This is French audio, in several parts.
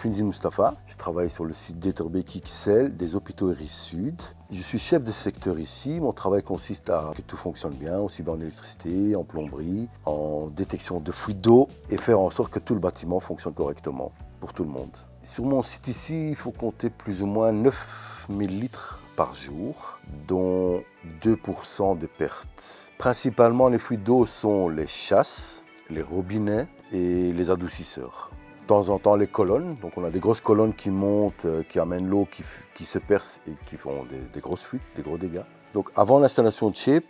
Finzi Mustafa, je travaille sur le site d'Etterbeek XL des hôpitaux Iris Sud. Je suis chef de secteur ici. Mon travail consiste à que tout fonctionne bien, aussi bien en électricité, en plomberie, en détection de fuites d'eau et faire en sorte que tout le bâtiment fonctionne correctement pour tout le monde. Sur mon site ici, il faut compter plus ou moins 9000 litres par jour, dont 2% de pertes. Principalement, les fuites d'eau sont les chasses, les robinets et les adoucisseurs. De temps en temps, les colonnes. Donc, on a des grosses colonnes qui montent, qui amènent l'eau, qui se percent et qui font des grosses fuites, des gros dégâts. Donc, avant l'installation de Shape,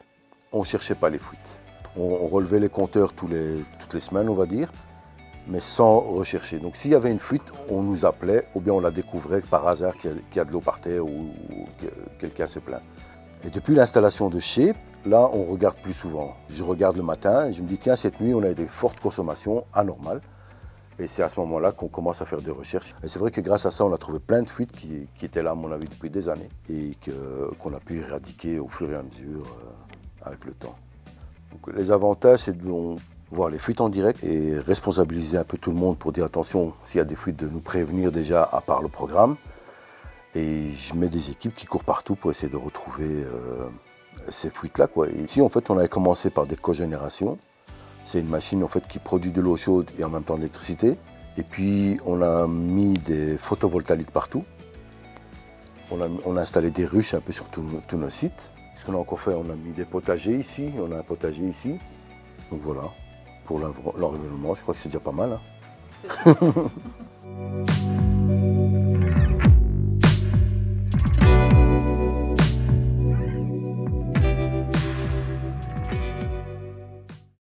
on ne cherchait pas les fuites. On relevait les compteurs toutes les semaines, on va dire, mais sans rechercher. Donc, s'il y avait une fuite, on nous appelait ou bien on la découvrait par hasard qu'il y a de l'eau par terre ou que quelqu'un se plaint. Et depuis l'installation de Shape, là, on regarde plus souvent. Je regarde le matin et je me dis, tiens, cette nuit, on a des fortes consommations anormales. Et c'est à ce moment-là qu'on commence à faire des recherches. Et c'est vrai que grâce à ça, on a trouvé plein de fuites qui étaient là, à mon avis, depuis des années et qu'on a pu éradiquer au fur et à mesure avec le temps. Donc, les avantages, c'est de voir les fuites en direct et responsabiliser un peu tout le monde pour dire attention, s'il y a des fuites, de nous prévenir déjà à part le programme. Et je mets des équipes qui courent partout pour essayer de retrouver ces fuites-là, quoi. Et ici, en fait, on avait commencé par des cogénérations. C'est une machine en fait, qui produit de l'eau chaude et en même temps de l'électricité. Et puis, on a mis des photovoltaïques partout. On a installé des ruches un peu sur tous nos sites. Ce qu'on a encore fait, on a mis des potagers ici, on a un potager ici. Donc voilà, pour l'environnement, je crois que c'est déjà pas mal. Hein.